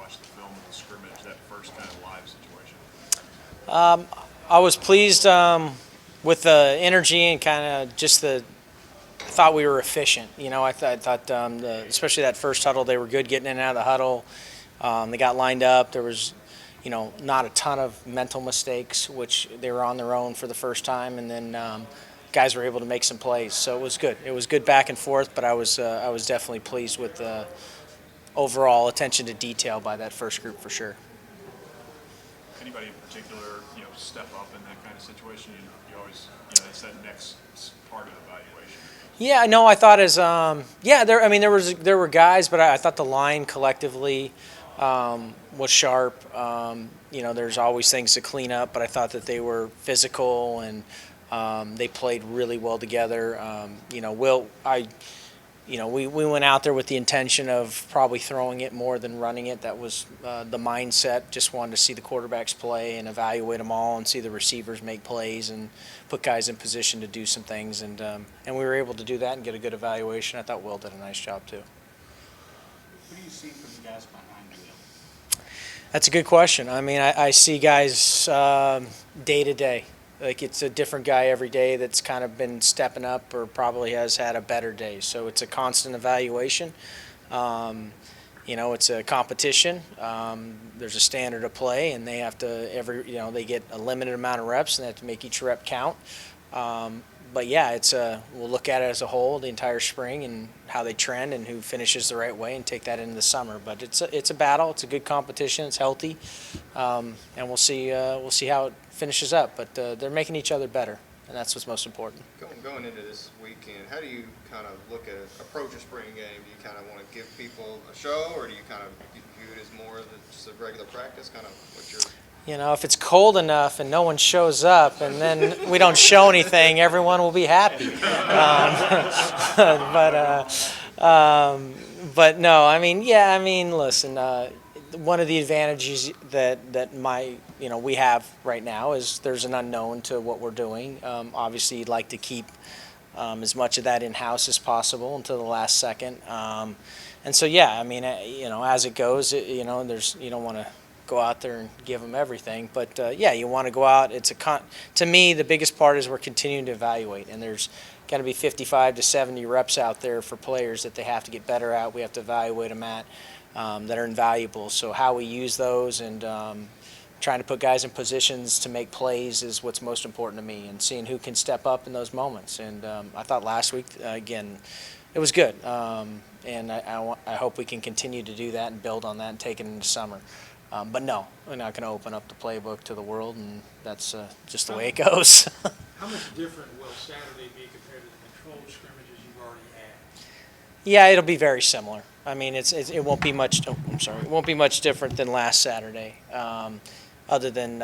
watched the film of the scrimmage, that first kind of live situation? I was pleased with the energy and kind of just the. I thought we were efficient. I thought especially that first huddle, they were good getting in and out of the huddle. They got lined up. There was, not a ton of mental mistakes, which they were on their own for the first time, and then guys were able to make some plays. So it was good. It was good back and forth, but I was definitely pleased with the overall attention to detail by that first group for sure. Anybody in particular, step up in that kind of situation? You always, it's that next part of the evaluation. Yeah, no, I thought there. I mean, there were guys, but I thought the line collectively was sharp. There's always things to clean up, but I thought that they were physical and they played really well together. We went out there with the intention of probably throwing it more than running it. That was the mindset. Just wanted to see the quarterbacks play and evaluate them all and see the receivers make plays and put guys in position to do some things. And we were able to do that and get a good evaluation. I thought Will did a nice job too. What do you see from the guys behind the wheel? That's a good question. I mean, I see guys day to day. Like it's a different guy every day that's kind of been stepping up or probably has had a better day. So it's a constant evaluation. It's a competition. There's a standard of play, and they have to they get a limited amount of reps, and they have to make each rep count. But yeah, we'll look at it as a whole, the entire spring, and how they trend and who finishes the right way, and take that into the summer. But it's a battle. It's a good competition. It's healthy, and we'll see how it finishes up. But they're making each other better, and that's what's most important. Going into this weekend, how do you kind of approach a spring game? Do you kind of want to give people a show, or do you kind of view it as more than just a regular practice? Kind of what's your If it's cold enough and no one shows up and then we don't show anything, everyone will be happy. But no, listen, one of the advantages that we have right now is there's an unknown to what we're doing. Obviously, you'd like to keep as much of that in-house as possible until the last second. And so, yeah, as it goes, you don't want to go out there and give them everything. But, you want to go out. To me, the biggest part is we're continuing to evaluate, and there's got to be 55 to 70 reps out there for players that they have to get better at. We have to evaluate them at that are invaluable. So how we use those and trying to put guys in positions to make plays is what's most important to me, and seeing who can step up in those moments. And I thought last week, again, it was good. And I hope we can continue to do that and build on that and take it into summer. But no, we're not going to open up the playbook to the world, and that's just the way it goes. How much different will Saturday be compared to the controlled scrimmages you've already had? Yeah, it'll be very similar. I mean, it won't be much. Oh, I'm sorry. It won't be much different than last Saturday, other than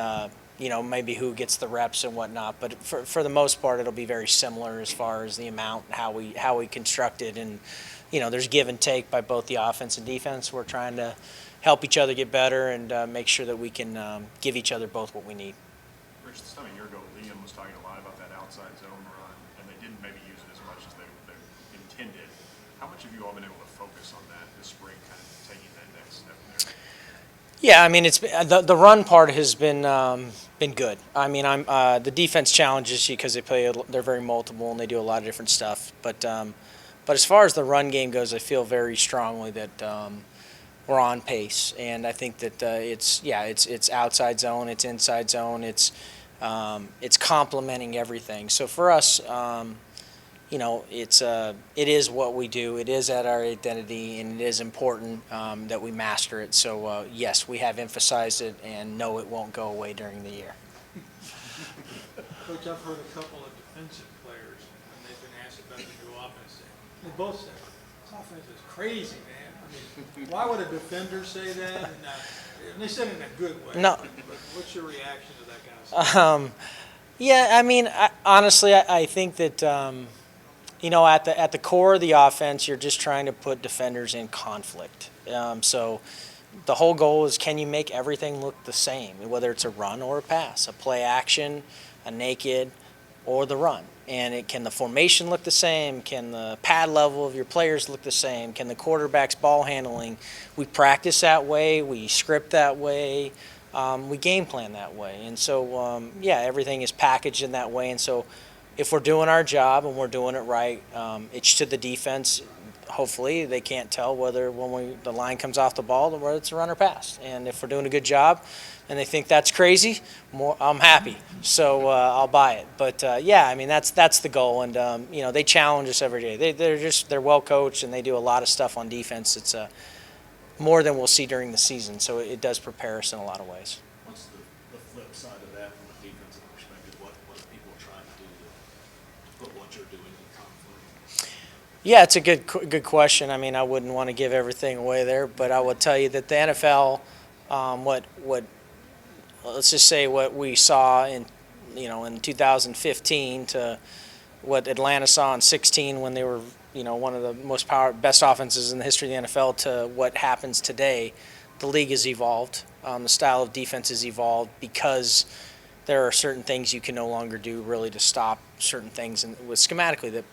maybe who gets the reps and whatnot. But for the most part, it'll be very similar as far as the amount, how we construct it, and there's give and take by both the offense and defense. We're trying to help each other get better and make sure that we can give each other both what we need. Rich, this time a year ago, Liam was talking a lot about that outside zone run, and they didn't maybe use it as much as they intended. How much have you all been able to focus on that this spring, kind of taking that next step there? Yeah, I mean, it's the run part has been good. I mean, the defense challenges you because they're very multiple and they do a lot of different stuff. But as far as the run game goes, I feel very strongly that we're on pace, and I think that it's outside zone, it's inside zone, it's complementing everything. So for us, it is what we do. It is at our identity, and it is important that we master it. So yes, we have emphasized it, and no, it won't go away during the year. Coach, I've heard a couple of defensive players when they've been asked about the new offense. They both say, "This offense is crazy, man." I mean, why would a defender say that? And they said it in a good way. No. But what's your reaction to that kind of stuff? Yeah, I mean, honestly, I think that at the core of the offense, you're just trying to put defenders in conflict. So the whole goal is, can you make everything look the same, whether it's a run or a pass, a play action, a naked, or the run. And can the formation look the same? Can the pad level of your players look the same? Can the quarterback's ball handling? We practice that way. We script that way. We game plan that way. And so, everything is packaged in that way. And so if we're doing our job and we're doing it right, it's to the defense. Hopefully they can't tell whether when the line comes off the ball whether it's a run or pass. And if we're doing a good job and they think that's crazy, I'm happy. So I'll buy it. But that's the goal. And they challenge us every day. They're well coached and they do a lot of stuff on defense. It's more than we'll see during the season. So it does prepare us in a lot of ways. What's the flip side of that from a defensive perspective? What are people trying to do to put what you're doing in conflict? Yeah, it's a good question. I mean, I wouldn't want to give everything away there, but I will tell you that the NFL, let's just say what we saw in 2015 to what Atlanta saw in 16 when they were one of the best offenses in the history of the NFL to what happens today. The league has evolved. The style of defense has evolved because there are certain things you can no longer do really to stop certain things with schematically that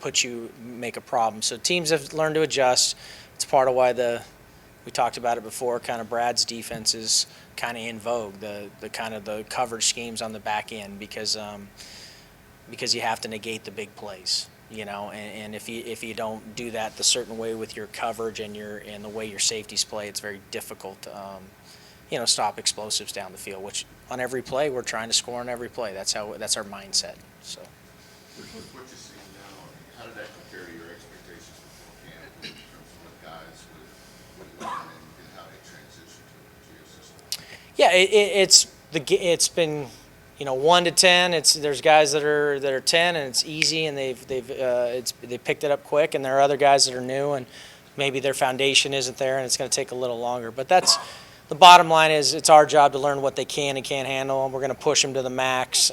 make a problem. So teams have learned to adjust. It's part of why we talked about it before, kind of Brad's defense is kind of in vogue, the kind of the coverage schemes on the back end because you have to negate the big plays. And if you don't do that the certain way with your coverage and the way your safeties play, it's very difficult to stop explosives down the field. Which on every play we're trying to score on every play. That's our mindset. So. With what you're seeing now, how did that compare to your expectations before camp in terms of what guys would learn and how they transition to your system? Yeah, it's been 1 to 10. There's guys that are 10 and it's easy and they picked it up quick, and there are other guys that are new and maybe their foundation isn't there and it's going to take a little longer. But that's the bottom line is it's our job to learn what they can and can't handle, and we're going to push them to the max.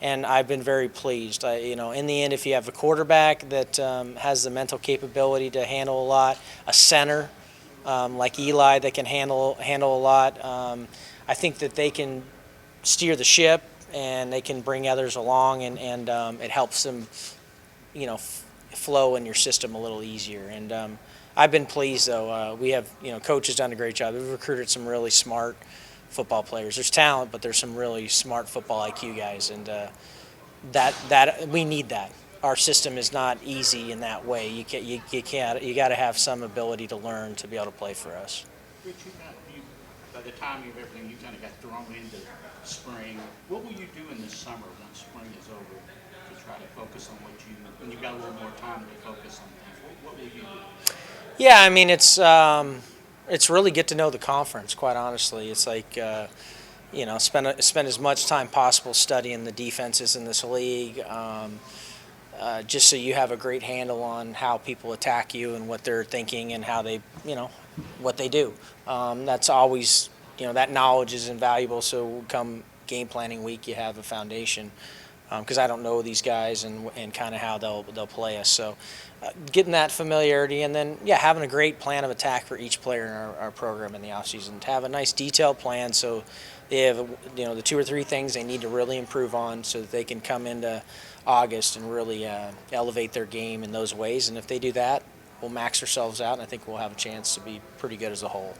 And I've been very pleased. In the end, if you have a quarterback that has the mental capability to handle a lot, a center like Eli that can handle a lot, I think that they can steer the ship and they can bring others along, and it helps them, flow in your system a little easier. And I've been pleased though. We have, coach has done a great job. We've recruited some really smart football players. There's talent, but there's some really smart football IQ guys, and that we need that. Our system is not easy in that way. You got to have some ability to learn to be able to play for us. Rich, by the time of everything, you kind of got thrown into spring. What will you do in the summer when spring is over to try to focus on when you've got a little more time to focus on things? What will you do? Yeah, I mean it's really get to know the conference. Quite honestly, it's like spend as much time possible studying the defenses in this league, just so you have a great handle on how people attack you and what they're thinking and how they what they do. That's always that knowledge is invaluable. So come game planning week, you have a foundation. Because I don't know these guys and kind of how they'll play us. So getting that familiarity, and then having a great plan of attack for each player in our program in the offseason. To have a nice detailed plan so they have the 2 or 3 things they need to really improve on so that they can come into August and really elevate their game in those ways. And if they do that, we'll max ourselves out, and I think we'll have a chance to be pretty good as a whole.